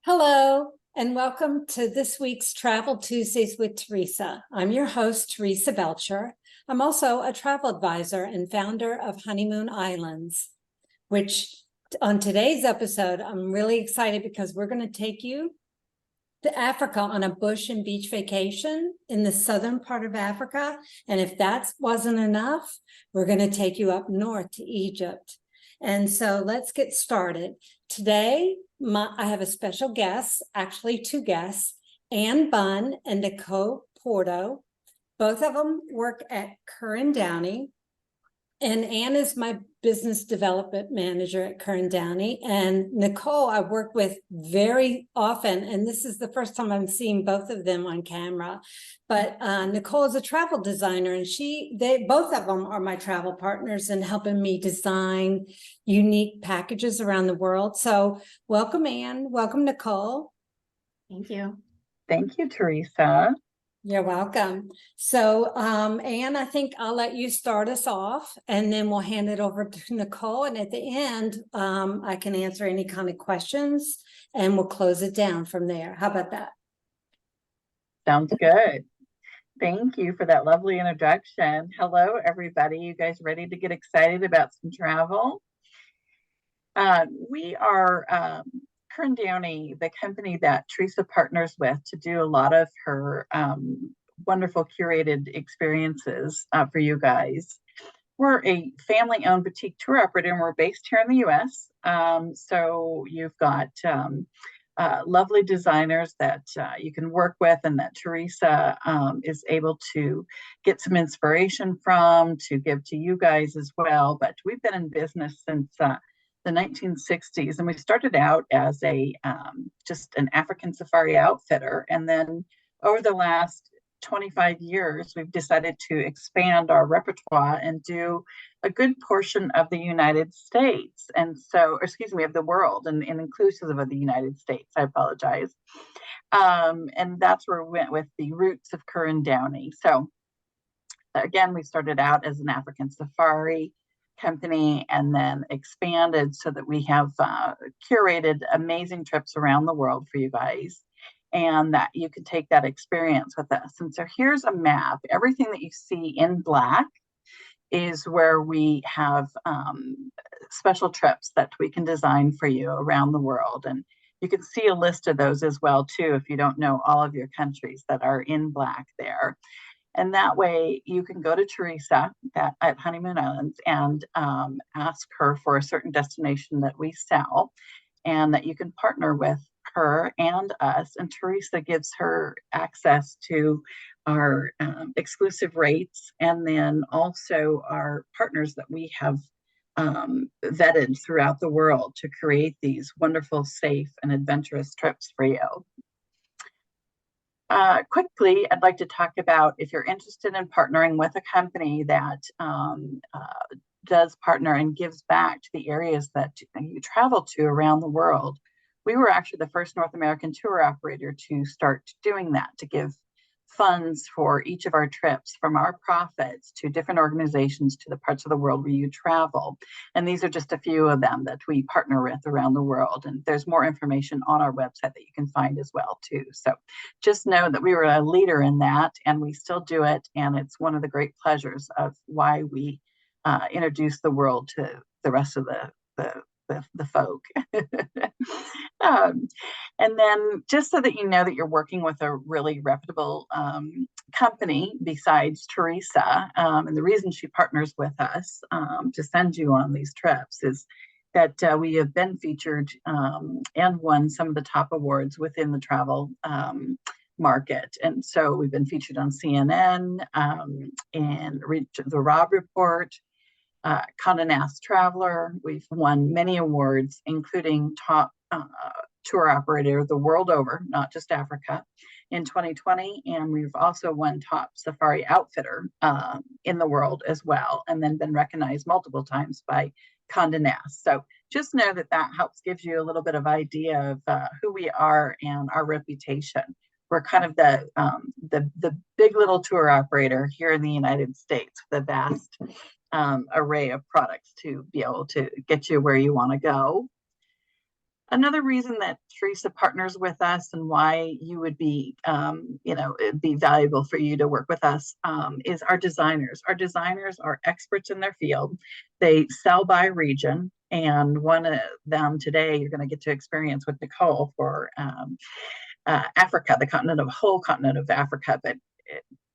Hello, and welcome to this week's Travel Tuesdays with Teresa. I'm your host, Teresa Belcher. I'm also a travel advisor and founder of Honeymoon Islands, which on today's episode, I'm really excited because we're going to take you to Africa on a bush and beach vacation in the southern part of Africa. And if that wasn't enough, we're going to take you up north to Egypt. And so let's get started. Today, I have a special guest, actually two guests, Ann Bunn and Nicole Porto. Both of them work at Curran Downey. And Ann is my business development manager at Curran Downey. And Nicole, I work with very often. And this is the first time I'm seeing both of them on camera. But Nicole is a travel designer, and both of them are my travel partners in helping me design unique packages around the world. So welcome, Ann. Welcome, Nicole. Thank you. Thank you, Teresa. You're welcome. So, Ann, I think I'll let you start us off, and then we'll hand it over to Nicole. And at the end, I can answer any kind of questions, and we'll close it down from there. How about that? Sounds good. Thank you for that lovely introduction. Hello, everybody. You guys ready to get excited about some travel? We are Curran Downey, the company that Teresa partners with to do a lot of her wonderful curated experiences for you guys. We're a family-owned boutique tour operator, and we're based here in the U.S. So you've got lovely designers that you can work with, and that Teresa is able to get some inspiration from to give to you guys as well. But we've been in business since the 1960s, and we started out as just an African safari outfitter, and then over the last 25 years we've decided to expand our repertoire and do a good portion of the United States, and so, excuse me, of the world, and inclusive of the United States, I apologize. And that's where we went with the roots of Curran Downey. So again, we started out as an African safari company and then expanded so that we have curated amazing trips around the world for you guys, and that you can take that experience with us. And so here's a map. Everything that you see in black is where we have special trips that we can design for you around the world. And you can see a list of those as well too, if you don't know all of your countries that are in black there. And that way you can go to Teresa at Honeymoon Islands and ask her for a certain destination that we sell, and that you can partner with her and us. And Teresa gives her access to our exclusive rates, and then also our partners that we have vetted throughout the world to create these wonderful, safe, and adventurous trips for you. Quickly, I'd like to talk about, if you're interested in partnering with a company that does partner and gives back to the areas that you travel to around the world. We were actually the first North American tour operator to start doing that, to give funds for each of our trips from our profits to different organizations to the parts of the world where you travel. And these are just a few of them that we partner with around the world. And there's more information on our website that you can find as well too. So just know that we were a leader in that, and we still do it. And it's one of the great pleasures of why we introduce the world to the rest of the folk. And then just so that you know that you're working with a really reputable company besides Teresa, and the reason she partners with us to send you on these trips is that we have been featured and won some of the top awards within the travel market. And so we've been featured on CNN, in the Rob Report, Condé Nast Traveler. We've won many awards, including top tour operator the world over, not just Africa, in 2020. And we've also won top safari outfitter in the world as well, and then been recognized multiple times by Condé Nast. So just know that that helps gives you a little bit of idea of who we are and our reputation. We're kind of the big little tour operator here in the United States, with a vast array of products to be able to get you where you want to go. Another reason that Teresa partners with us and why you would be, it'd be valuable for you to work with us is our designers. Our designers are experts in their field. They sell by region. And one of them today, you're going to get to experience with Nicole for Africa, the whole continent of Africa. But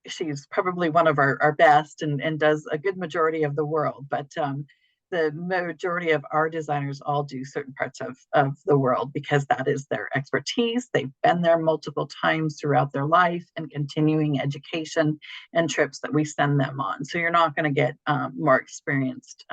she's probably one of our best and does a good majority of the world. But the majority of our designers all do certain parts of the world because that is their expertise. They've been there multiple times throughout their life and continuing education and trips that we send them on. So you're not going to get more experienced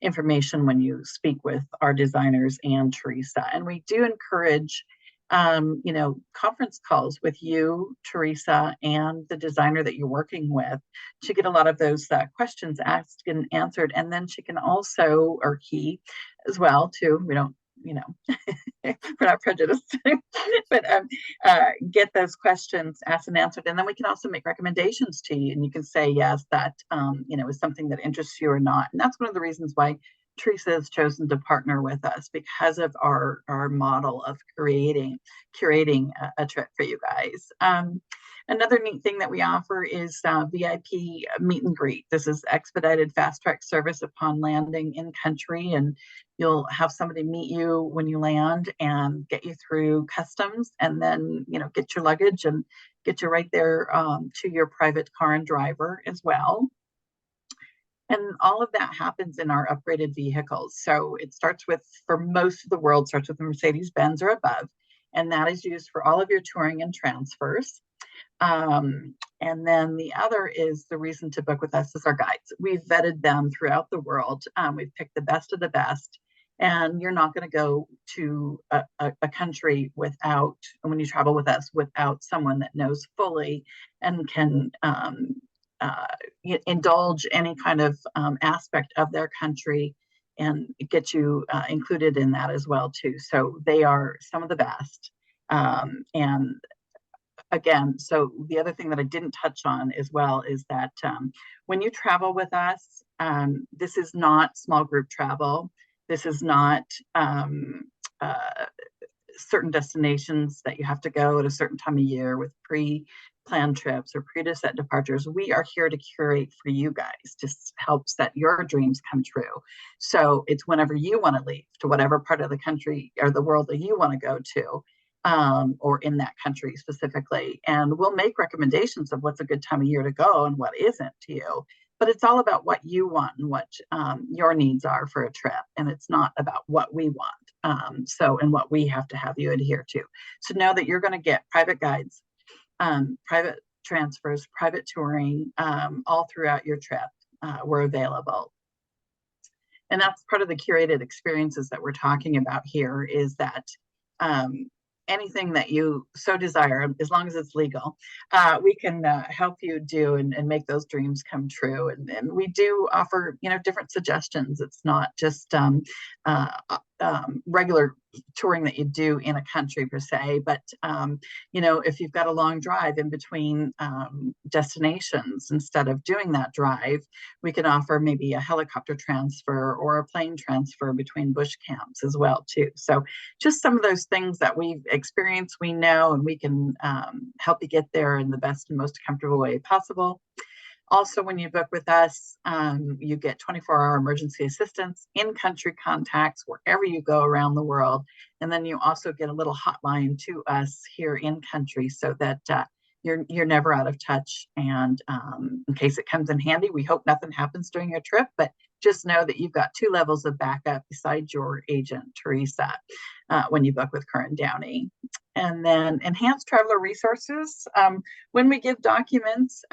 information when you speak with our designers and Teresa. And we do encourage conference calls with you, Teresa, and the designer that you're working with to get a lot of those questions asked and answered. And then she can also, or he as well, too, we don't, we're not prejudiced, but get those questions asked and answered. And then we can also make recommendations to you. And you can say, yes, that, is something that interests you or not. And that's one of the reasons why Teresa has chosen to partner with us, because of our model of curating a trip for you guys. Another neat thing that we offer is VIP meet and greet. This is expedited fast track service upon landing in country, and you'll have somebody meet you when you land and get you through customs, and then get your luggage and get you right there to your private car and driver as well. And all of that happens in our upgraded vehicles. So it starts with, for most of the world, starts with a Mercedes-Benz or above. And that is used for all of your touring and transfers. And then the other is the reason to book with us is our guides. We've vetted them throughout the world. We've picked the best of the best. And you're not going to go to a country without, when you travel with us, without someone that knows fully and can indulge any kind of aspect of their country and get you included in that as well too. So they are some of the best. And again, so the other thing that I didn't touch on as well is that when you travel with us, this is not small group travel. This is not certain destinations that you have to go at a certain time of year with pre-planned trips or pre-set departures. We are here to curate for you guys to help set your dreams come true. So it's whenever you want to leave to whatever part of the country or the world that you want to go to, or in that country specifically. And we'll make recommendations of what's a good time of year to go and what isn't to you. But it's all about what you want and what your needs are for a trip. And it's not about what we want. And what we have to have you adhere to. So know that you're going to get private guides, private transfers, private touring, all throughout your trip. We're available. And that's part of the curated experiences that we're talking about here, is that anything that you so desire, as long as it's legal, we can help you do and make those dreams come true. And we do offer, different suggestions. It's not just regular touring that you do in a country per se, but if you've got a long drive in between destinations, instead of doing that drive, we can offer maybe a helicopter transfer or a plane transfer between bush camps as well too. So just some of those things that we've experienced, we know, and we can help you get there in the best and most comfortable way possible. Also, when you book with us, you get 24-hour emergency assistance, in-country contacts wherever you go around the world. And then you also get a little hotline to us here in country, so that you're never out of touch. And in case it comes in handy, we hope nothing happens during your trip, but just know that you've got 2 levels of backup besides your agent, Teresa, when you book with Current Downey. And then enhanced traveler resources. When we give documents,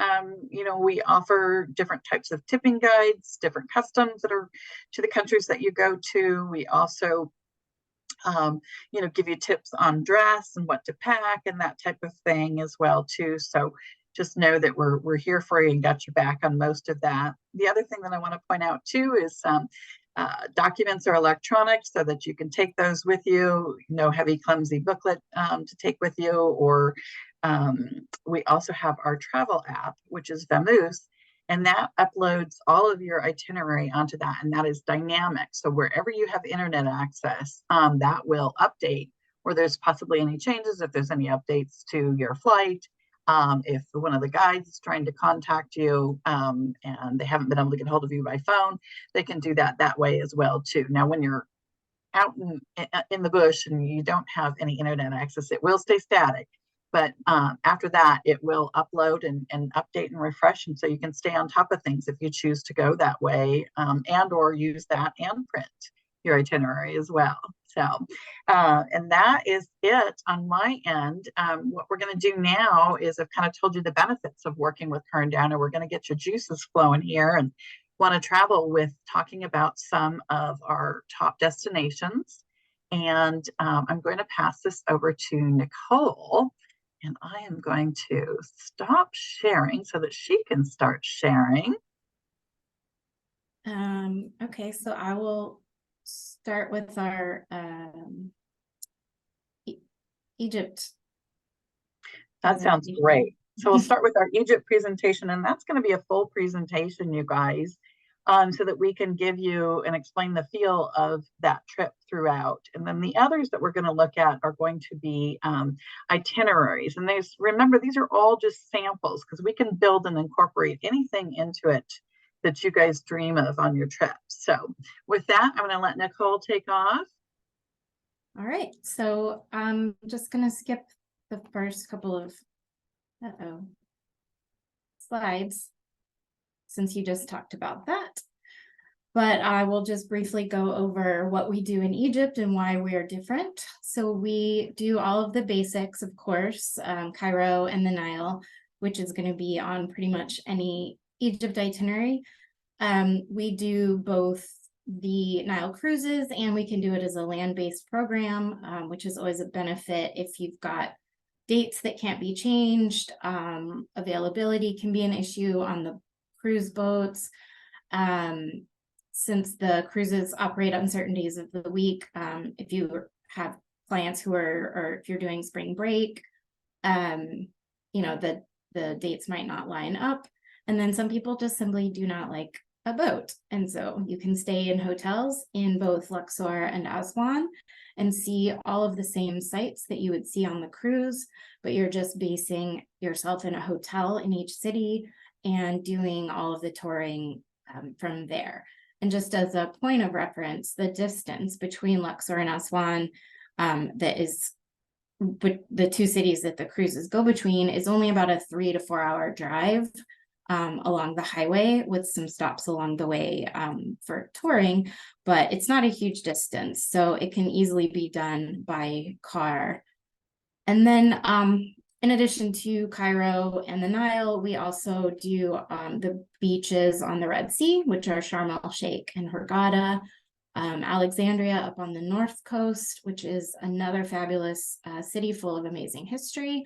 we offer different types of tipping guides, different customs that are to the countries that you go to. We also, give you tips on dress and what to pack and that type of thing as well too. So just know that we're here for you and got your back on most of that. The other thing that I want to point out too is documents are electronic, so that you can take those with you. No heavy, clumsy booklet to take with you. Or we also have our travel app, which is Vamoose, And that uploads all of your itinerary onto that, and that is dynamic. So wherever you have internet access, that will update where there's possibly any changes, if there's any updates to your flight, if one of the guides is trying to contact you and they haven't been able to get hold of you by phone, they can do that way as well too. Now, when you're out in the bush and you don't have any internet access, it will stay static. But after that, it will upload and update and refresh. And so you can stay on top of things if you choose to go that way and or use that and print your itinerary as well. So, and that is it on my end. What we're going to do now is I've kind of told you the benefits of working with Herndowner. We're going to get your juices flowing here and want to travel with talking about some of our top destinations. And I'm going to pass this over to Nicole. And I am going to stop sharing so that she can start sharing. Okay, so I will start with our Egypt. That sounds great. So we'll start with our Egypt presentation, and that's going to be a full presentation, you guys, so that we can give you and explain the feel of that trip throughout. And then the others that we're going to look at are going to be itineraries. And remember, these are all just samples because we can build and incorporate anything into it that you guys dream of on your trip. So with that, I'm going to let Nicole take off. All right, so I'm just going to skip the first couple of slides since you just talked about that. But I will just briefly go over what we do in Egypt and why we are different. So we do all of the basics, of course, Cairo and the Nile, which is going to be on pretty much any Egypt itinerary. We do both the Nile cruises and we can do it as a land-based program, which is always a benefit if you've got dates that can't be changed. Availability can be an issue on the cruise boats. Since the cruises operate on certain days of the week, if you have clients who are, or if you're doing spring break, you know, the dates might not line up. And then some people just simply do not like a boat. And so you can stay in hotels in both Luxor and Aswan and see all of the same sites that you would see on the cruise, but you're just basing yourself in a hotel in each city and doing all of the touring from there. And just as a point of reference, the distance between Luxor and Aswan, that is the two cities that the cruises go between, is only about a 3 to 4 hour drive along the highway with some stops along the way for touring, but it's not a huge distance. So it can easily be done by car. And then in addition to Cairo and the Nile, we also do the beaches on the Red Sea, which are Sharm el-Sheikh and Hurghada, Alexandria up on the north coast, which is another fabulous city full of amazing history,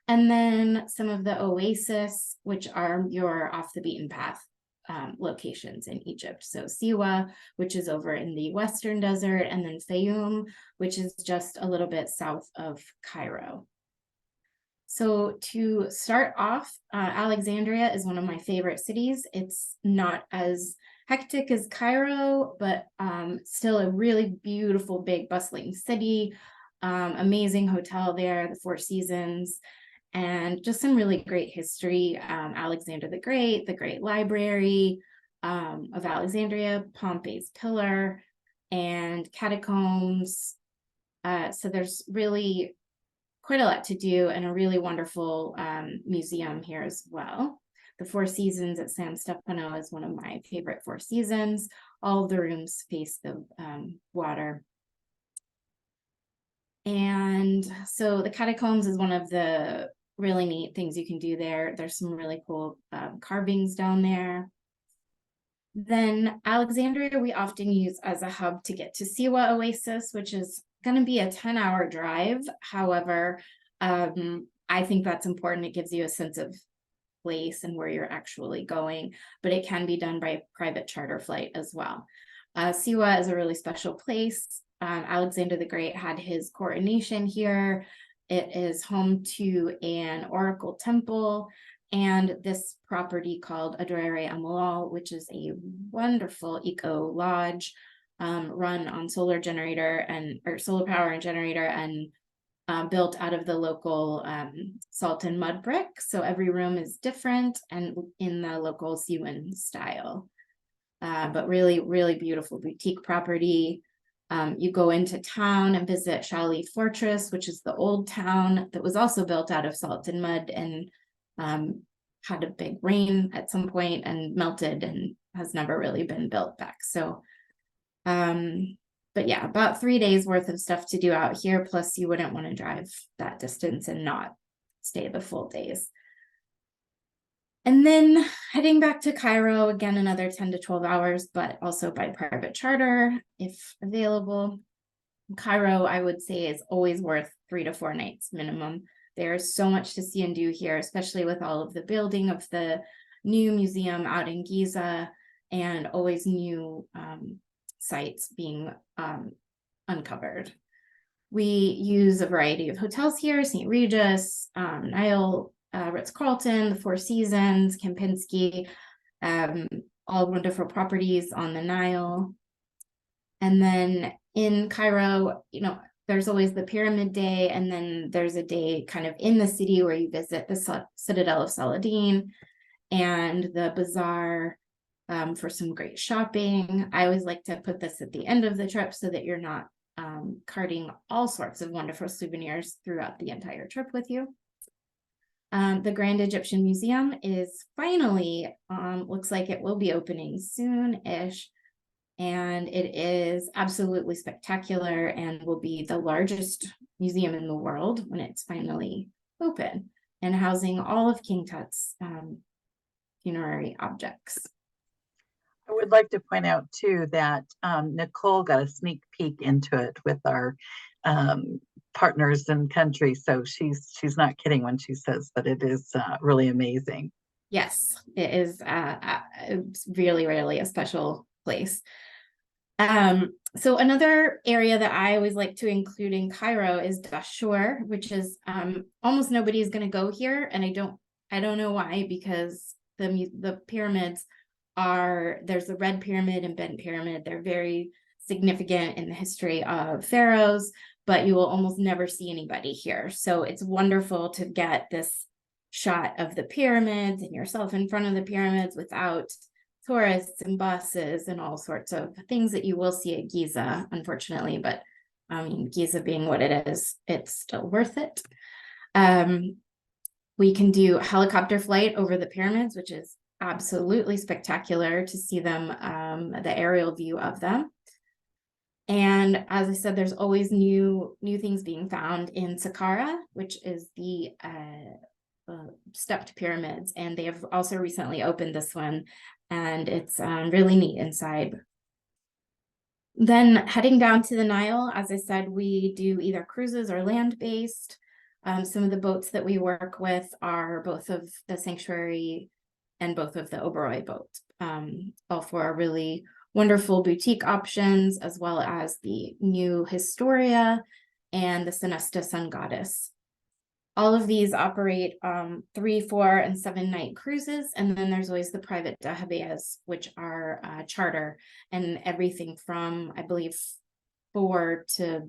and then some of the oases, which are your off the beaten path locations in Egypt. So Siwa, which is over in the western desert, and then Fayoum, which is just a little bit south of Cairo. So to start off, Alexandria is one of my favorite cities. It's not as hectic as Cairo, but still a really beautiful, big, bustling city. Amazing hotel there, the Four Seasons, and just some really great history. Alexander the Great Library of Alexandria, Pompey's Pillar, and catacombs. So there's really quite a lot to do and a really wonderful museum here as well. The Four Seasons at San Stefano is one of my favorite Four Seasons. All of the rooms face the water. And so the catacombs is one of the really neat things you can do there. There's some really cool carvings down there. Then Alexandria, we often use as a hub to get to Siwa Oasis, which is going to be a 10-hour drive. However, I think that's important. It gives you a sense of place and where you're actually going, but it can be done by private charter flight as well. Siwa is a really special place. Alexander the Great had his coronation here. It is home to an oracle temple and this property called Adrere Amalal, which is a wonderful eco lodge run on solar power and generator, and built out of the local salt and mud brick. So every room is different and in the local Siwan style. But really, really beautiful boutique property. You go into town and visit Shali Fortress, which is the old town that was also built out of salt and mud, and had a big rain at some point and melted and has never really been built back. So, but yeah, about 3 days worth of stuff to do out here. Plus you wouldn't want to drive that distance and not stay the full days. And then heading back to Cairo, again, another 10 to 12 hours, but also by private charter, if available. Cairo, I would say, is always worth 3 to 4 nights minimum. There's so much to see and do here, especially with all of the building of the new museum out in Giza, and always new sites being uncovered. We use a variety of hotels here: St. Regis, Nile, Ritz-Carlton, the Four Seasons, Kempinski, all wonderful properties on the Nile. And then in Cairo, there's always the Pyramid Day, and then there's a day kind of in the city where you visit the Citadel of Saladin and the bazaar for some great shopping. I always like to put this at the end of the trip so that you're not carting all sorts of wonderful souvenirs throughout the entire trip with you. The Grand Egyptian Museum is finally, looks like it will be opening soon-ish, and it is absolutely spectacular and will be the largest museum in the world when it's finally open, and housing all of King Tut's funerary objects. I would like to point out too that Nicole got a sneak peek into it with our partners in country, so she's not kidding when she says that it is really amazing. Yes, it is it's really, really a special place. So another area that I always like to include in Cairo is Dashur, which is almost nobody's going to go here, and I don't know why, because the pyramids there's the Red Pyramid and Bent Pyramid. They're very significant in the history of pharaohs, but you will almost never see anybody here. So it's wonderful to get this shot of the pyramids and yourself in front of the pyramids without tourists and buses and all sorts of things that you will see at Giza, unfortunately. But I mean, Giza being what it is, it's still worth it. We can do helicopter flight over the pyramids, which is absolutely spectacular to see them, the aerial view of them. And as I said, there's always new things being found in Saqqara, which is the stepped pyramids, and they have also recently opened this one, and it's really neat inside. Then heading down to the Nile, as I said, we do either cruises or land-based. Some of the boats that we work with are both of the Sanctuary and both of the Oberoi boats, all for really wonderful boutique options, as well as the new Historia and the Sonesta Sun Goddess. All of these operate 3, 4, and 7 night cruises, and then there's always the private dahabeyas, which are charter, and everything from, I believe, 4 to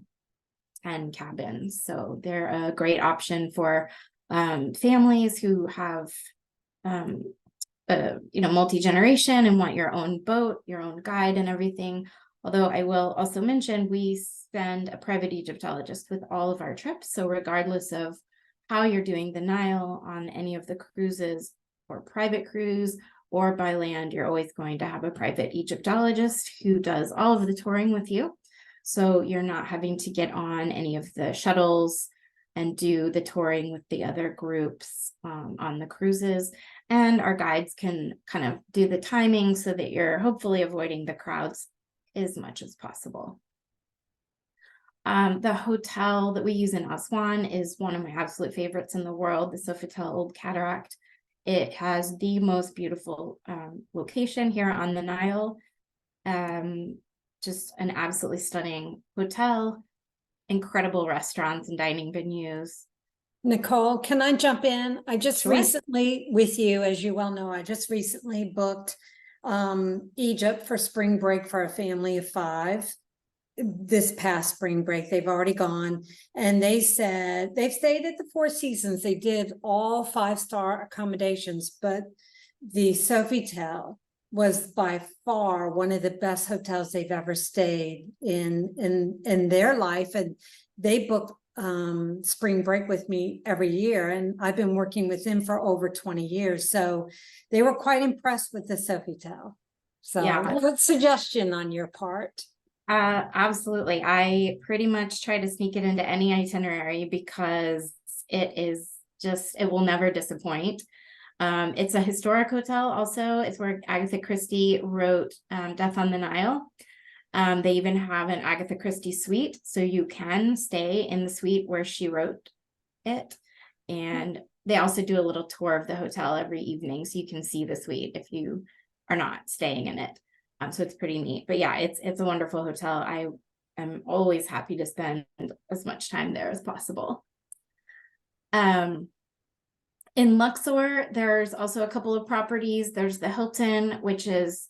10 cabins. So they're a great option for families who have multi-generation and want your own boat, your own guide and everything. Although I will also mention, we send a private Egyptologist with all of our trips. So regardless of how you're doing the Nile on any of the cruises or private cruise or by land, you're always going to have a private Egyptologist who does all of the touring with you. So you're not having to get on any of the shuttles and do the touring with the other groups on the cruises. And our guides can kind of do the timing so that you're hopefully avoiding the crowds as much as possible. The hotel that we use in Aswan is one of my absolute favorites in the world, the Sofitel Old Cataract. It has the most beautiful location here on the Nile. Just an absolutely stunning hotel, incredible restaurants and dining venues. Nicole, can I jump in? I just Sure. recently, with you, as you well know, I just recently booked Egypt for spring break for a family of 5. This past spring break, they've already gone, and they said they've stayed at the Four Seasons. They did all 5-star accommodations, but the Sofitel was by far one of the best hotels they've ever stayed in their life, and they book spring break with me every year, and I've been working with them for over 20 years, so they were quite impressed with the Sofitel. So Yeah. good suggestion on your part. Absolutely. I pretty much try to sneak it into any itinerary because it will never disappoint. It's a historic hotel also. It's where Agatha Christie wrote Death on the Nile. They even have an Agatha Christie suite, so you can stay in the suite where she wrote it. And they also do a little tour of the hotel every evening, so you can see the suite if you are not staying in it. So it's pretty neat. But yeah, it's a wonderful hotel. I am always happy to spend as much time there as possible. In Luxor, there's also a couple of properties. There's the Hilton, which is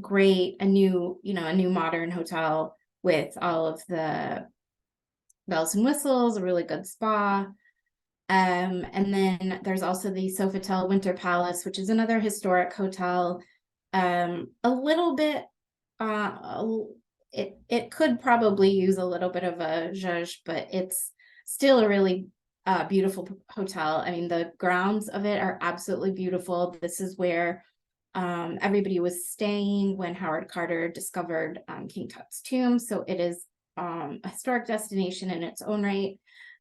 great, a new modern hotel with all of the bells and whistles, a really good spa. And then there's also the Sofitel Winter Palace, which is another historic hotel. A little bit, it could probably use a little bit of a zhuzh, but it's still a really beautiful hotel. I mean, the grounds of it are absolutely beautiful. This is where everybody was staying when Howard Carter discovered King Tut's tomb. So it is a historic destination in its own right,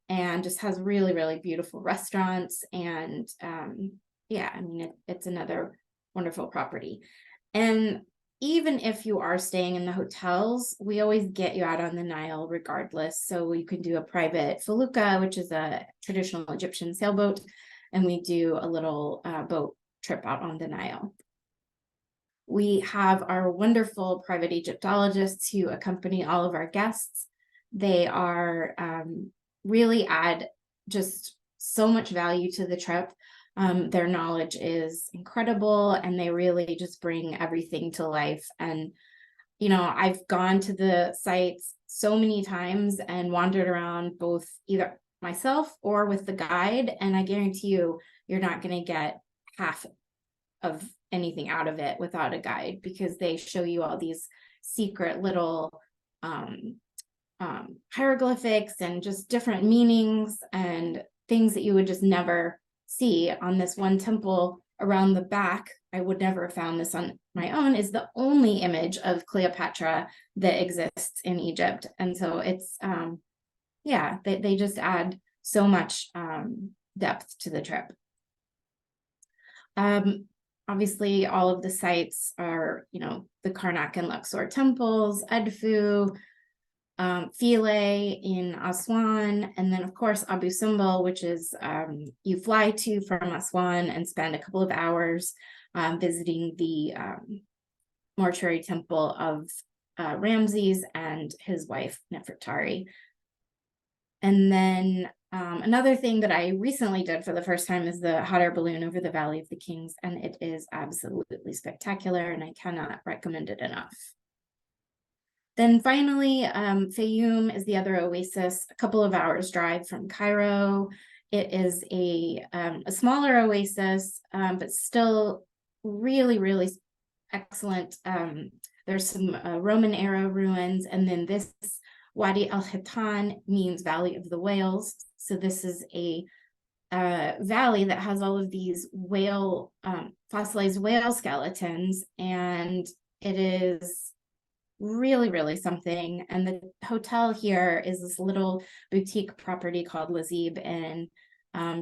and just has really, really beautiful restaurants. And yeah, I mean, it's another wonderful property. And even if you are staying in the hotels, we always get you out on the Nile regardless. So you can do a private felucca, which is a traditional Egyptian sailboat, and we do a little boat trip out on the Nile. We have our wonderful private Egyptologists who accompany all of our guests. They are really add just so much value to the trip. Their knowledge is incredible, and they really just bring everything to life. And, I've gone to the sites so many times and wandered around both either myself or with the guide. And I guarantee you, you're not going to get half of anything out of it without a guide, because they show you all these secret little hieroglyphics and just different meanings and things that you would just never see. On this one temple around the back, I would never have found this on my own, is the only image of Cleopatra that exists in Egypt. And so it's yeah, they just add so much depth to the trip. Obviously all of the sites are, the Karnak and Luxor temples, Edfu, Philae in Aswan, and then of course Abu Simbel, which is you fly to from Aswan and spend a couple of hours visiting the mortuary temple of Ramses and his wife Nefertari. And then another thing that I recently did for the first time is the hot air balloon over the Valley of the Kings, and it is absolutely spectacular, and I cannot recommend it enough. Then finally, Fayoum is the other oasis, a couple of hours drive from Cairo. It is a smaller oasis, but still really, really excellent. There's some Roman era ruins, and then this Wadi al-Hitan means Valley of the Whales. So this is a valley that has all of these fossilized whale skeletons, and it is really, really something. And the hotel here is this little boutique property called Lazib, and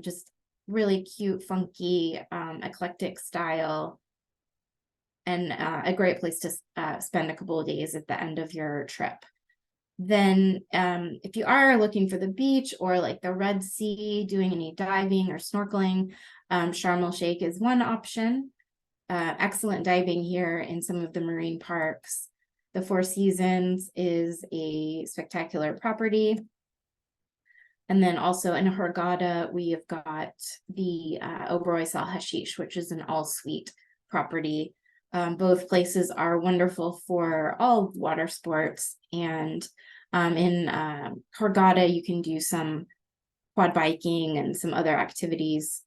just really cute, funky, eclectic style, and a great place to spend a couple of days at the end of your trip. Then if you are looking for the beach or like the Red Sea, doing any diving or snorkeling, Sharm el-Sheikh is one option. Excellent diving here in some of the marine parks. The Four Seasons is a spectacular property. And then also in Hurghada, we have got the Oberoi Hashish, which is an all-suite property. Both places are wonderful for all water sports. And in Hurghada, you can do some quad biking and some other activities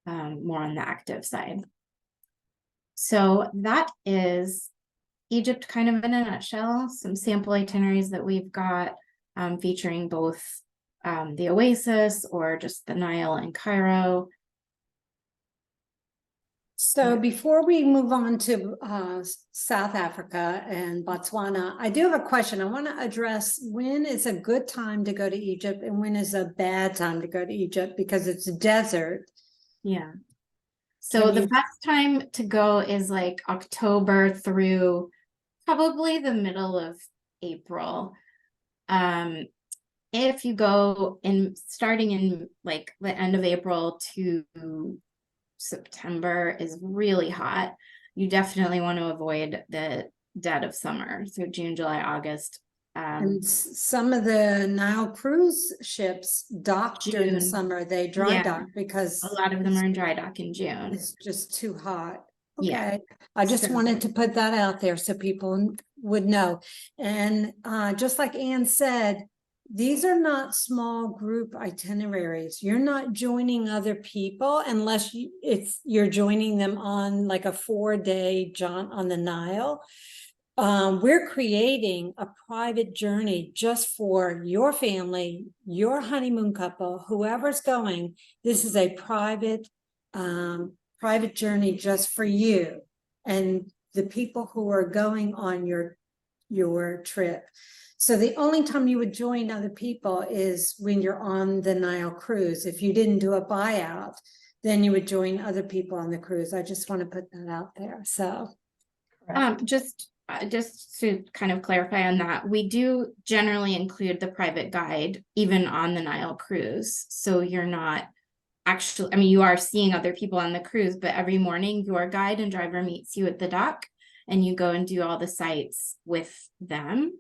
more on the active side. So that is Egypt kind of in a nutshell, some sample itineraries that we've got featuring both the Oasis or just the Nile and Cairo. So before we move on to South Africa and Botswana, I do have a question. I want to address when is a good time to go to Egypt and when is a bad time to go to Egypt because it's a desert. Yeah. So the best time to go is like October through probably the middle of April. If you go in starting in like the end of April to September is really hot. You definitely want to avoid the dead of summer. So June, July, August. And some of the Nile cruise ships dock during the summer. They dry dock because a lot of them are in dry dock in June. It's just too hot. Okay. Yeah. I just wanted to put that out there so people would know. And just like Anne said, these are not small group itineraries. You're not joining other people unless you're joining them on like a 4-day jaunt on the Nile. We're creating a private journey just for your family, your honeymoon couple, whoever's going. This is a private journey just for you and the people who are going on your trip. So the only time you would join other people is when you're on the Nile cruise. If you didn't do a buyout, then you would join other people on the cruise. I just want to put that out there. So just to kind of clarify on that, we do generally include the private guide even on the Nile cruise. So you're not actually, I mean, you are seeing other people on the cruise, but every morning your guide and driver meets you at the dock and you go and do all the sites with them.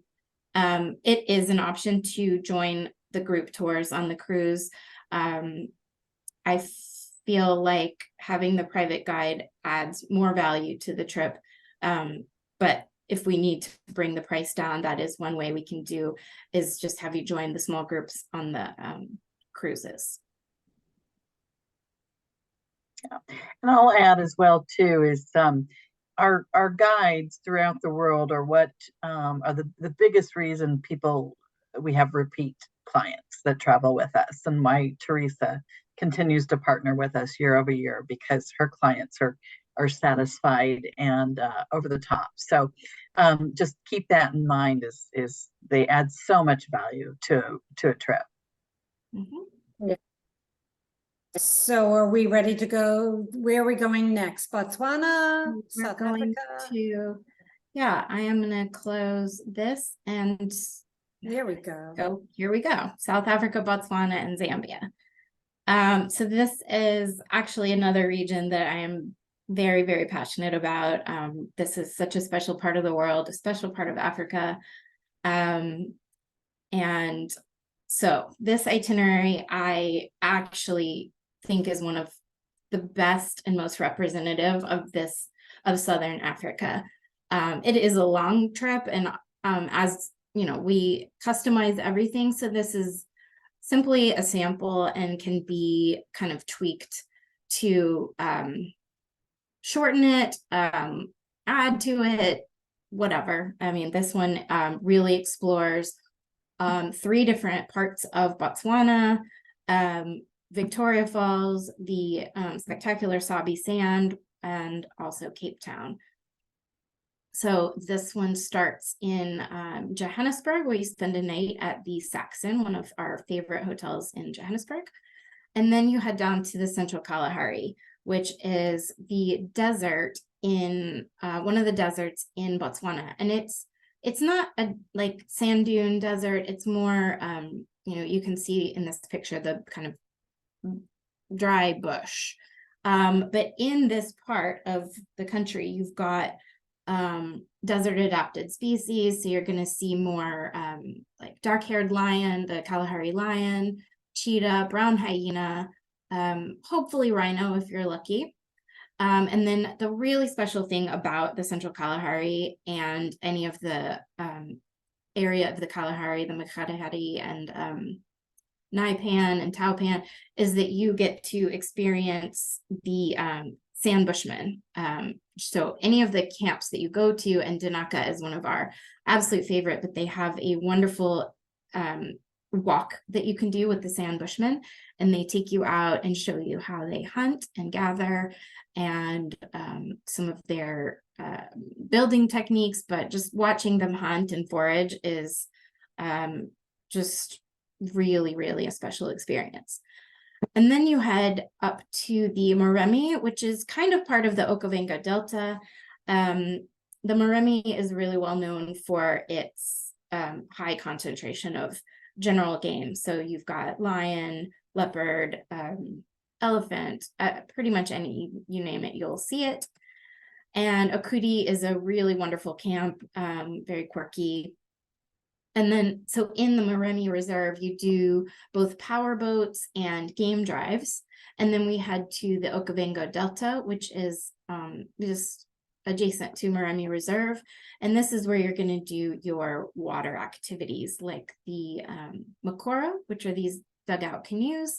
It is an option to join the group tours on the cruise. I feel like having the private guide adds more value to the trip. But if we need to bring the price down, that is one way we can do, is just have you join the small groups on the cruises. Yeah. And I'll add as well too is our guides throughout the world are what are the biggest reason we have repeat clients that travel with us, and why Teresa continues to partner with us year over year, because her clients are satisfied and over the top. So just keep that in mind, is they add so much value to a trip. Mm-hmm. Yeah. So are we ready to go? Where are we going next? Botswana? South Africa? Yeah, I am going to close this and there we go. Here we go. South Africa, Botswana, and Zambia. So this is actually another region that I am very, very passionate about. This is such a special part of the world, a special part of Africa. And so this itinerary, I actually think is one of the best and most representative of Southern Africa. It is a long trip, and as you know, we customize everything. So this is simply a sample and can be kind of tweaked to shorten it, add to it, whatever. I mean, this one really explores 3 different parts of Botswana, Victoria Falls, the spectacular Sabi Sand, and also Cape Town. So this one starts in Johannesburg, where you spend a night at the Saxon, one of our favorite hotels in Johannesburg. And then you head down to the Central Kalahari, which is the desert in one of the deserts in Botswana. And it's not a like sand dune desert. It's more, you can see in this picture the kind of dry bush. But in this part of the country, you've got desert adapted species. So you're going to see more like dark-haired lion, the Kalahari lion, cheetah, brown hyena, hopefully rhino if you're lucky. And then the really special thing about the Central Kalahari and any of the area of the Kalahari, the Makatahari and Naipan and Taupan, is that you get to experience the sand bushmen. So any of the camps that you go to, and Danaka is one of our absolute favorite, but they have a wonderful walk that you can do with the sand bushmen, and they take you out and show you how they hunt and gather and some of their building techniques, but just watching them hunt and forage is just really, really a special experience. And then you head up to the Moremi, which is kind of part of the Okavango Delta. The Moremi is really well known for its high concentration of general game. So you've got lion, leopard, elephant, pretty much any, you name it, you'll see it. And Okudi is a really wonderful camp, very quirky. And then, so in the Moremi Reserve, you do both power boats and game drives. And then we head to the Okavango Delta, which is just adjacent to Moremi Reserve. And this is where you're going to do your water activities like the Makoro, which are these dugout canoes.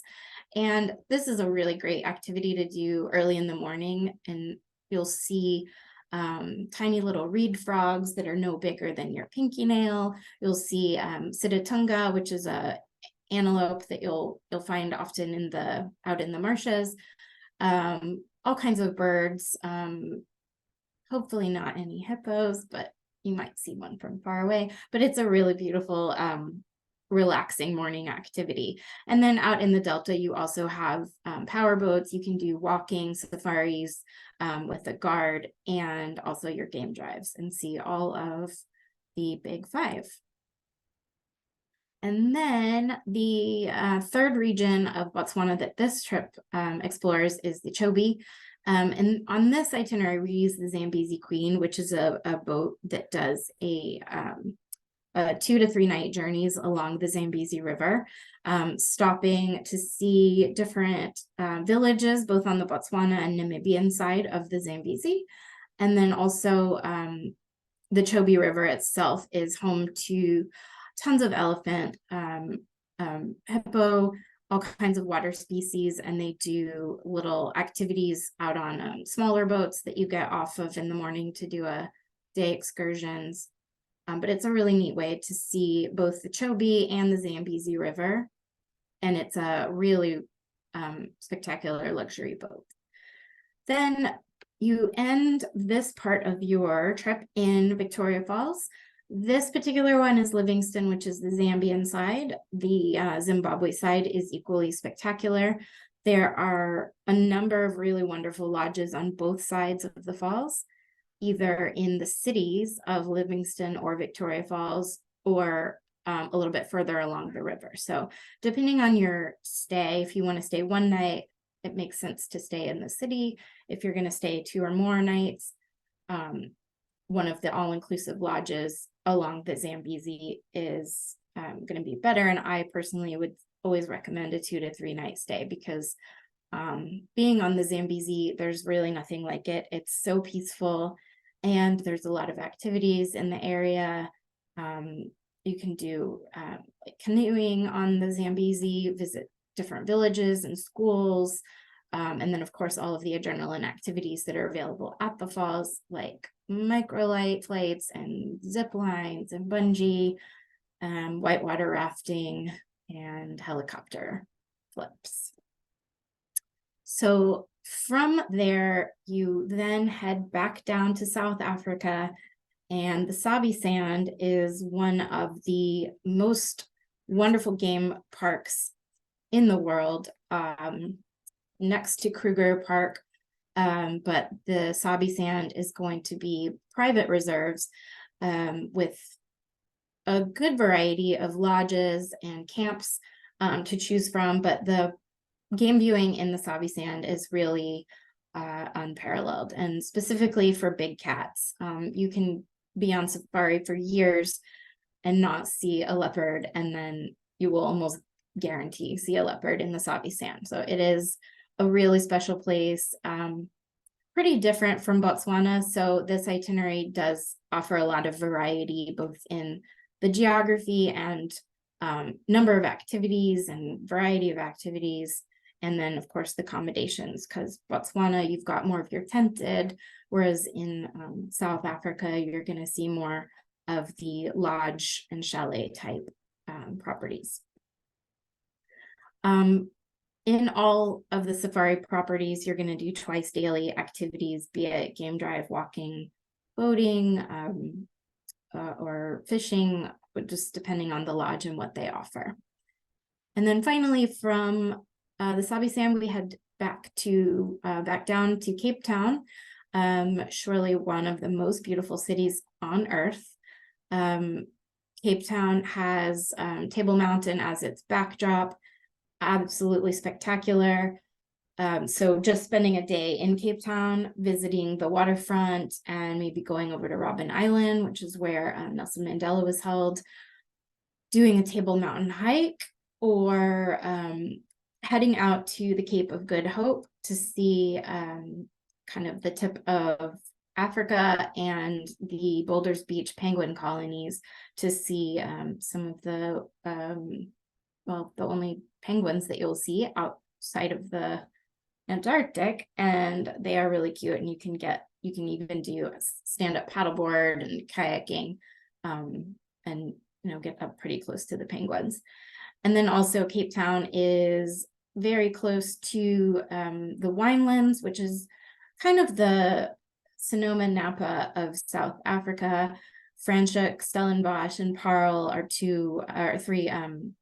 And this is a really great activity to do early in the morning. And you'll see tiny little reed frogs that are no bigger than your pinky nail. You'll see Sitatunga, which is a antelope that you'll find often out in the marshes. All kinds of birds. Hopefully not any hippos, but you might see one from far away. But it's a really beautiful, relaxing morning activity. And then out in the Delta, you also have power boats. You can do walking safaris with a guard, and also your game drives, and see all of the big five. And then the third region of Botswana that this trip explores is the Chobe. And on this itinerary, we use the Zambezi Queen, which is a boat that does a 2 to 3 night journeys along the Zambezi River, stopping to see different villages, both on the Botswana and Namibian side of the Zambezi. And then also the Chobe River itself is home to tons of elephant, hippo, all kinds of water species, and they do little activities out on smaller boats that you get off of in the morning to do a day excursions. But it's a really neat way to see both the Chobe and the Zambezi River, and it's a really spectacular luxury boat. Then you end this part of your trip in Victoria Falls. This particular one is Livingstone, which is the Zambian side. The Zimbabwe side is equally spectacular. There are a number of really wonderful lodges on both sides of the falls, either in the cities of Livingstone or Victoria Falls, or a little bit further along the river. So depending on your stay, if you want to stay one night, it makes sense to stay in the city. If you're going to stay 2 or more nights, one of the all-inclusive lodges along the Zambezi is going to be better. And I personally would always recommend a 2 to 3 night stay, because being on the Zambezi, there's really nothing like it. It's so peaceful, and there's a lot of activities in the area. You can do like canoeing on the Zambezi, visit different villages and schools, and then of course all of the adrenaline activities that are available at the falls, like microlight flights and zip lines and bungee, whitewater rafting, and helicopter flips. So from there, you then head back down to South Africa, and the Sabi Sand is one of the most wonderful game parks in the world, next to Kruger Park. But the Sabi Sand is going to be private reserves with a good variety of lodges and camps to choose from. But the game viewing in the Sabi Sand is really unparalleled, and specifically for big cats. You can be on safari for years and not see a leopard, and then you will almost guarantee see a leopard in the Sabi Sand. So it is a really special place, pretty different from Botswana. So this itinerary does offer a lot of variety, both in the geography and number of activities and variety of activities. And then, of course, the accommodations, because Botswana, you've got more of your tented, whereas in South Africa, you're going to see more of the lodge and chalet type properties. In all of the safari properties, you're going to do twice daily activities, be it game drive, walking, boating, or fishing, but just depending on the lodge and what they offer. And then finally, from the Sabi Sand, we head back down to Cape Town, surely one of the most beautiful cities on earth. Cape Town has Table Mountain as its backdrop, absolutely spectacular. So just spending a day in Cape Town, visiting the waterfront, and maybe going over to Robben Island, which is where Nelson Mandela was held, doing a Table Mountain hike, or heading out to the Cape of Good Hope to see kind of the tip of Africa and the Boulders Beach penguin colonies, to see some of the the only penguins that you'll see outside of the Antarctic, and they are really cute, and you can even do a stand-up paddleboard and kayaking, and get up pretty close to the penguins. And then also Cape Town is very close to the winelands, which is kind of the Sonoma Napa of South Africa. Franschhoek, Stellenbosch, and Paarl are three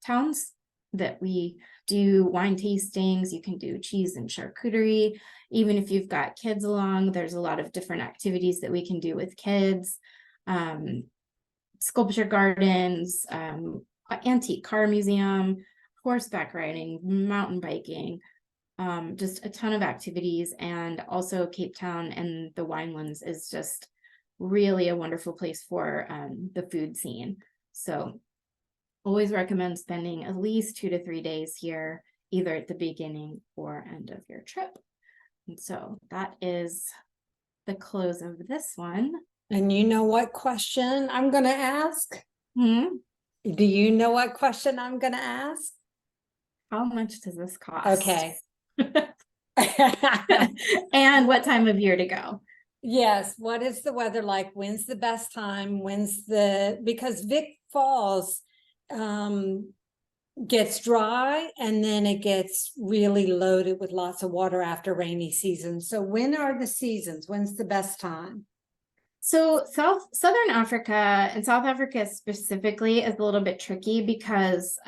towns that we do wine tastings. You can do cheese and charcuterie. Even if you've got kids along, there's a lot of different activities that we can do with kids. Sculpture gardens, antique car museum, horseback riding, mountain biking, just a ton of activities. And also Cape Town and the winelands is just really a wonderful place for the food scene. So always recommend spending at least 2 to 3 days here, either at the beginning or end of your trip. And so that is the close of this one. And you know what question I'm going to ask? Hmm? Do you know what question I'm going to ask? How much does this cost? Okay. And what time of year to go? Yes. What is the weather like? When's the best time? Because Vic Falls gets dry and then it gets really loaded with lots of water after rainy season. So when are the seasons? When's the best time? So Southern Africa, and South Africa specifically, is a little bit tricky because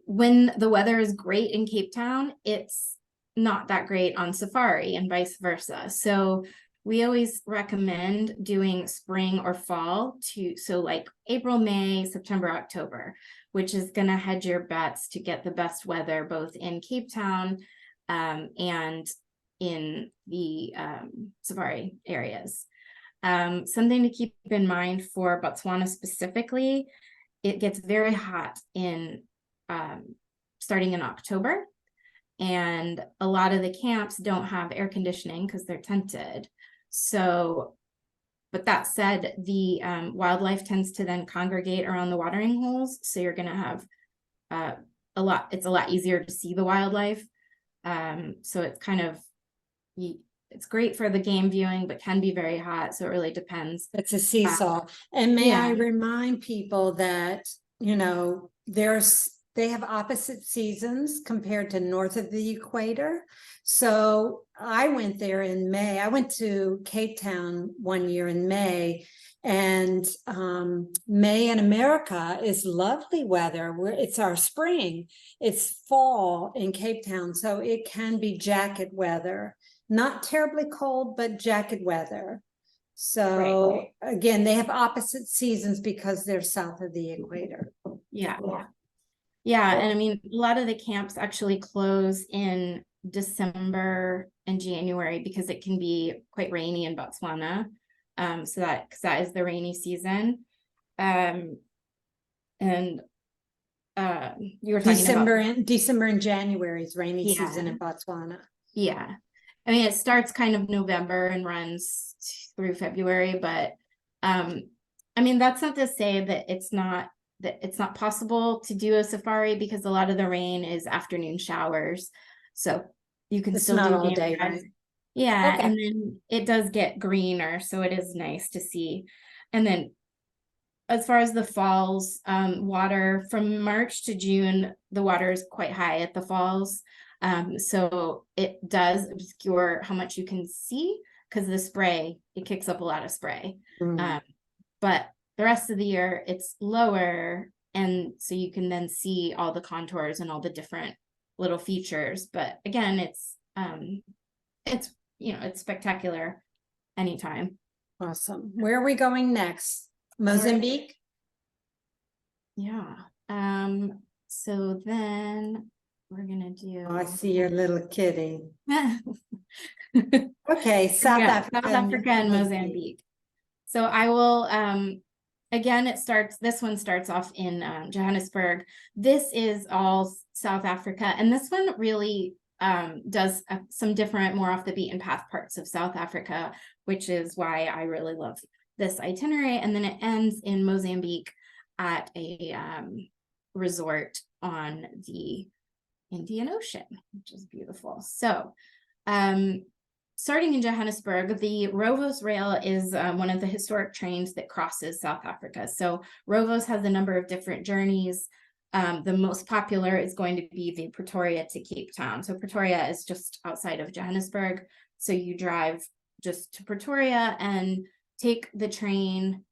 when the weather is great in Cape Town, it's not that great on safari, and vice versa. So we always recommend doing spring or fall, so like April, May, September, October, which is going to hedge your bets to get the best weather both in Cape Town and in the safari areas. Something to keep in mind for Botswana specifically, it gets very hot in starting in October, and a lot of the camps don't have air conditioning because they're tented. So, but that said, the wildlife tends to then congregate around the watering holes, so you're going to have it's a lot easier to see the wildlife. So it's kind of, it's great for the game viewing, but can be very hot. So it really depends. It's a seesaw. And may I remind people that, they have opposite seasons compared to north of the equator. So I went there in May. I went to Cape Town one year in May, and May in America is lovely weather. It's our spring. It's fall in Cape Town. So it can be jacket weather. Not terribly cold, but jacket weather. So again, they have opposite seasons because they're south of the equator. Yeah, and I mean, a lot of the camps actually close in December and January because it can be quite rainy in Botswana. So that is the rainy season. And you were talking about December and January is rainy Yeah. season in Botswana. Yeah. I mean, it starts kind of November and runs through February, but I mean, that's not to say that it's not possible to do a safari, because a lot of the rain is afternoon showers. So you can It's still not do all game day, drives. right? Yeah, Okay. and then it does get greener, so it is nice to see. And then as far as the falls, water from March to June, the water is quite high at the falls. So it does obscure how much you can see, because the spray, it kicks up a lot of spray. Mm. But the rest of the year it's lower, and so you can then see all the contours and all the different little features. But again, it's it's spectacular anytime. Awesome. Where are we going next? Mozambique? Yeah. So then we're gonna do Oh, I see your little kitty. yeah, Okay, South Africa. South Africa and Mozambique. So I will again, this one starts off in Johannesburg. This is all South Africa, and this one really does some different, more off the beaten path parts of South Africa, which is why I really love this itinerary. And then it ends in Mozambique at a resort on the Indian Ocean, which is beautiful. So starting in Johannesburg, the Rovos Rail is one of the historic trains that crosses South Africa. So Rovos has a number of different journeys. The most popular is going to be the Pretoria to Cape Town. So Pretoria is just outside of Johannesburg. So you drive just to Pretoria and take the train.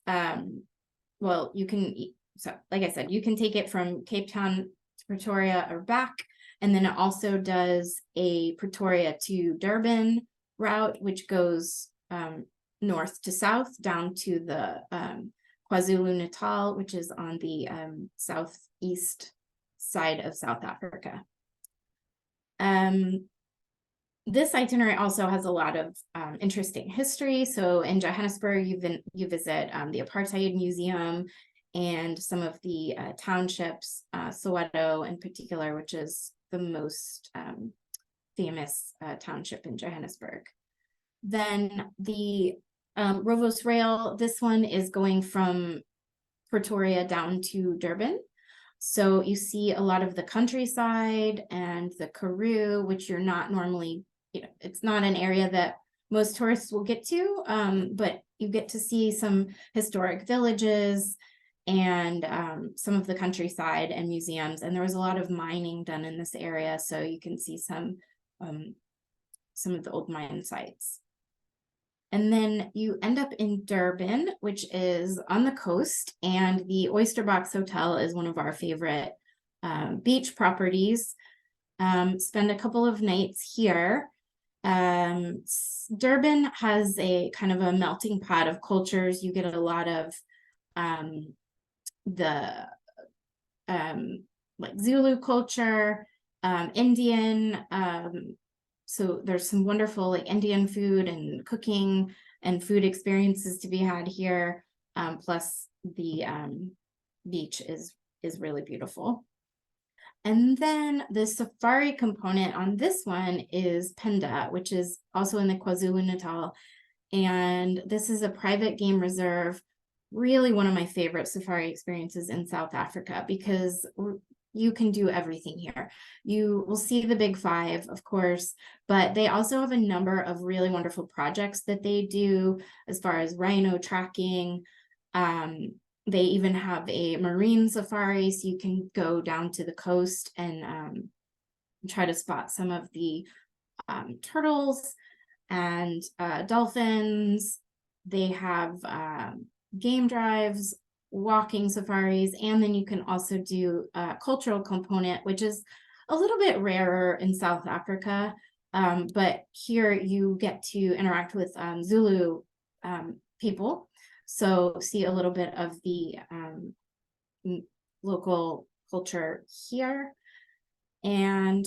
Well, you can, so like I said, you can take it from Cape Town to Pretoria or back. And then it also does a Pretoria to Durban route, which goes north to south down to the KwaZulu-Natal, which is on the southeast side of South Africa. This itinerary also has a lot of interesting history. So in Johannesburg, you visit the Apartheid Museum and some of the townships, Soweto in particular, which is the most famous township in Johannesburg. Then the Rovos Rail, this one is going from Pretoria down to Durban. So you see a lot of the countryside and the Karoo, which you're not normally, it's not an area that most tourists will get to, but you get to see some historic villages and some of the countryside and museums. And there was a lot of mining done in this area, so you can see some of the old mine sites. And then you end up in Durban, which is on the coast, and the Oyster Box Hotel is one of our favorite beach properties. Spend a couple of nights here. Durban has a kind of a melting pot of cultures. You get a lot of like Zulu culture, Indian, so there's some wonderful like Indian food and cooking and food experiences to be had here. Plus the beach is really beautiful. And then the safari component on this one is Penda, which is also in the KwaZulu-Natal. And this is a private game reserve, really one of my favorite safari experiences in South Africa, because you can do everything here. You will see the big five, of course, but they also have a number of really wonderful projects that they do as far as rhino tracking. They even have a marine safari, so you can go down to the coast and try to spot some of the turtles and dolphins. They have game drives, walking safaris, and then you can also do a cultural component, which is a little bit rarer in South Africa, but here you get to interact with Zulu people, so see a little bit of the local culture here. And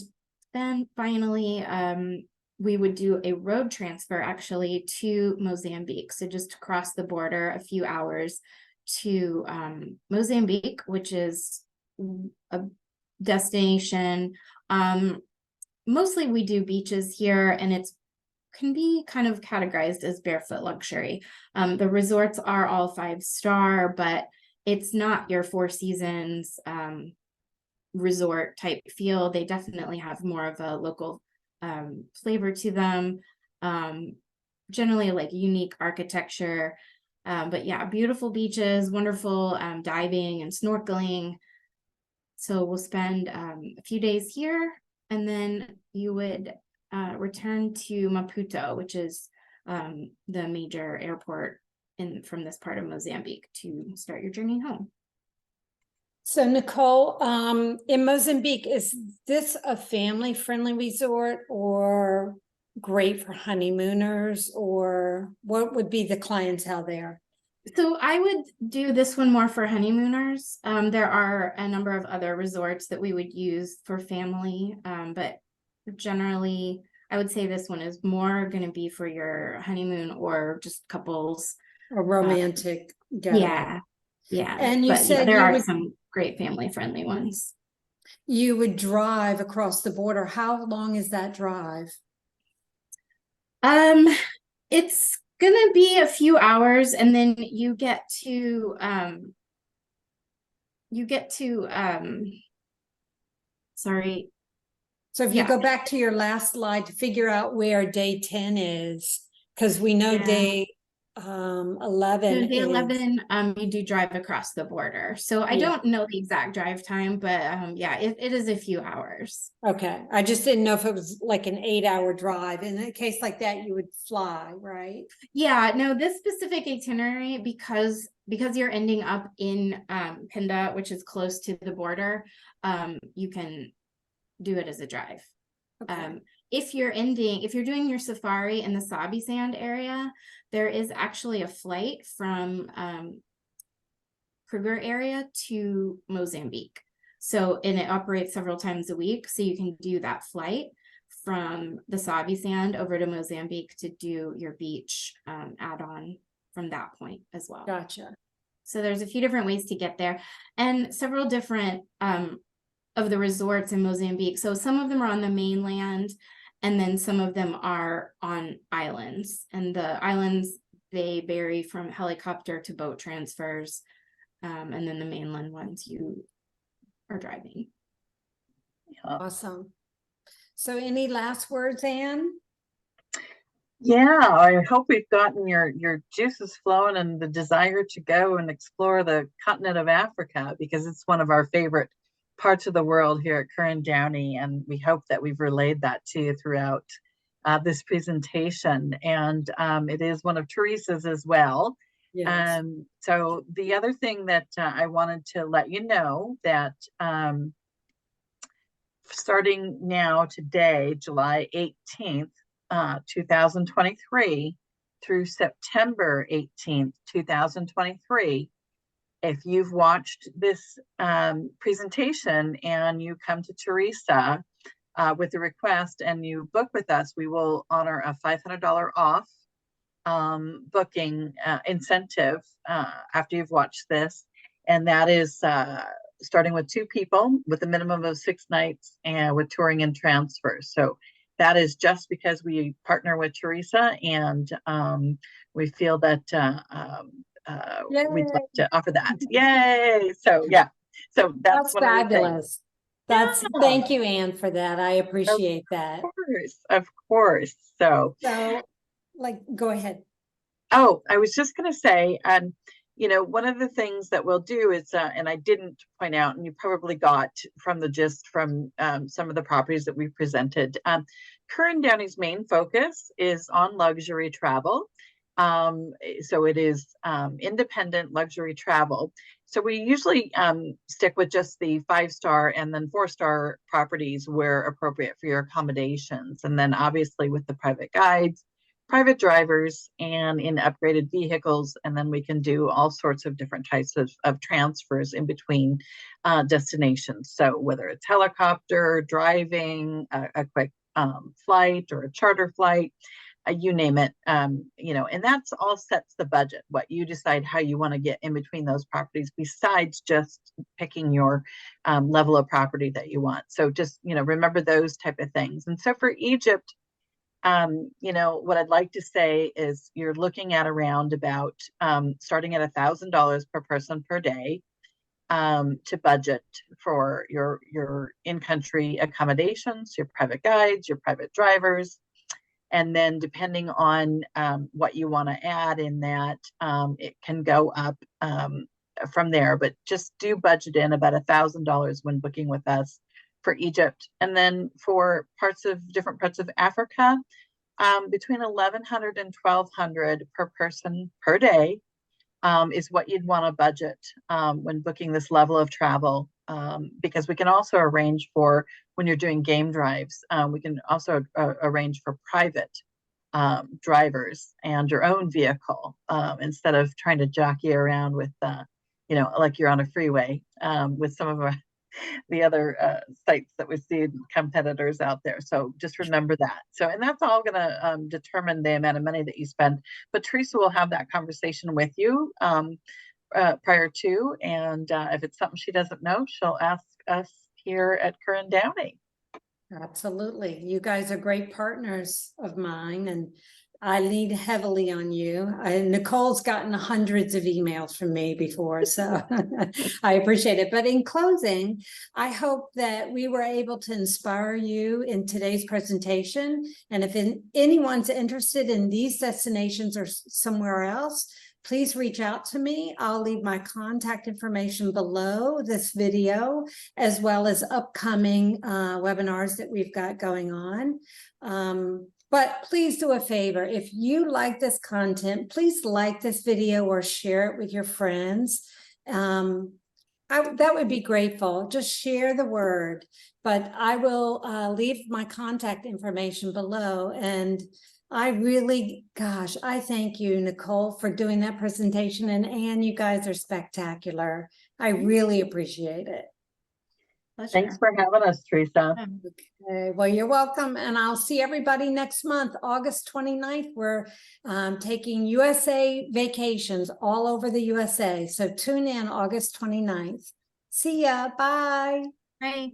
then finally we would do a road transfer actually to Mozambique, so just cross the border a few hours to Mozambique, which is a destination. Mostly we do beaches here, and it's can be kind of categorized as barefoot luxury. The resorts are all 5-star, but it's not your Four Seasons resort type feel. They definitely have more of a local flavor to them. Generally like unique architecture. But yeah, beautiful beaches, wonderful diving and snorkeling. So we'll spend a few days here, and then you would return to Maputo, which is the major airport from this part of Mozambique, to start your journey home. So Nicole, in Mozambique, is this a family-friendly resort or great for honeymooners, or what would be the clientele there? So I would do this one more for honeymooners. There are a number of other resorts that we would use for family, but generally I would say this one is more going to be for your honeymoon or just couples. A romantic getaway. Yeah. And you said there you are would, some great family-friendly ones. You would drive across the border. How long is that drive? It's gonna be a few hours, and then you get to sorry. So if you go back to your last slide to figure out where day 10 is, because we know day 11 day 11 you do drive across the border. So I don't know the exact drive time, but yeah, it is a few hours. Okay, I just didn't know if it was like an 8-hour drive. In a case like that, you would fly, right? Yeah, no, this specific itinerary, because you're ending up in Pinda, which is close to the border, you can do it as a drive. Okay. If you're doing your safari in the Sabi Sand area, there is actually a flight from Kruger area to Mozambique. So, and it operates several times a week. So you can do that flight from the Sabi Sand over to Mozambique to do your beach add-on from that point as well. Gotcha. So there's a few different ways to get there, and several different of the resorts in Mozambique. So some of them are on the mainland, and then some of them are on islands. And the islands, they vary from helicopter to boat transfers. And then the mainland ones you are driving. Awesome. So any last words, Anne? Yeah, I hope we've gotten your juices flowing and the desire to go and explore the continent of Africa, because it's one of our favorite parts of the world here at Curran Downey, and we hope that we've relayed that to you throughout this presentation. And it is one of Teresa's as well. Yes. So the other thing that I wanted to let you know that starting now today, July 18th, 2023 through September 18th, 2023, if you've watched this presentation and you come to Teresa with a request and you book with us, we will honor a $500 off booking incentive after you've watched this. And that is starting with 2 people with a minimum of 6 nights and with touring and transfers. So that is just because we partner with Teresa, and we feel that we'd like to offer that. Yay! So yeah, so that's fabulous. Thank you, Anne, for that. I appreciate that. Of course. So like, go ahead. Oh, I was just going to say, you know, one of the things that we'll do is, and I didn't point out, and you probably got from the gist from some of the properties that we presented, Curran Downey's main focus is on luxury travel. So it is independent luxury travel. So we usually stick with just the 5-star and then 4-star properties where appropriate for your accommodations. And then obviously with the private guides, private drivers, and in upgraded vehicles. And then we can do all sorts of different types of transfers in between destinations. So whether it's helicopter, driving, a quick flight or a charter flight. you name it, you know, and that's all sets the budget, what you decide how you want to get in between those properties, besides just picking your level of property that you want. So just, you know, remember those type of things. And so for Egypt, you know, what I'd like to say is you're looking at around about starting at $1,000 per person per day to budget for your in-country accommodations, your private guides, your private drivers. And then depending on what you want to add in that, it can go up from there. But just do budget in about $1,000 when booking with us for Egypt. And then for different parts of Africa, between $1,100 and $1,200 per person per day is what you'd want to budget when booking this level of travel, because we can also arrange for when you're doing game drives, we can also arrange for private drivers and your own vehicle instead of trying to jockey around with, you know, like you're on a freeway with some of the other sites that we see competitors out there. So just remember that. So, and that's all going to determine the amount of money that you spend. But Teresa will have that conversation with you prior to, and if it's something she doesn't know, she'll ask us here at Curran Downey. Absolutely. You guys are great partners of mine, and I lean heavily on you. Nicole's gotten hundreds of emails from me before, so I appreciate it. But in closing, I hope that we were able to inspire you in today's presentation. And if anyone's interested in these destinations or somewhere else, please reach out to me. I'll leave my contact information below this video, as well as upcoming webinars that we've got going on. But please do a favor. If you like this content, please like this video or share it with your friends. That would be grateful. Just share the word. But I will leave my contact information below. And I really, gosh, I thank you, Nicole, for doing that presentation. And Anne, you guys are spectacular. I really appreciate it. Pleasure. Thanks for having us, Teresa. Okay, well, you're welcome. And I'll see everybody next month, August 29th. We're taking USA vacations all over the USA. So tune in August 29th. See ya. Bye. Bye.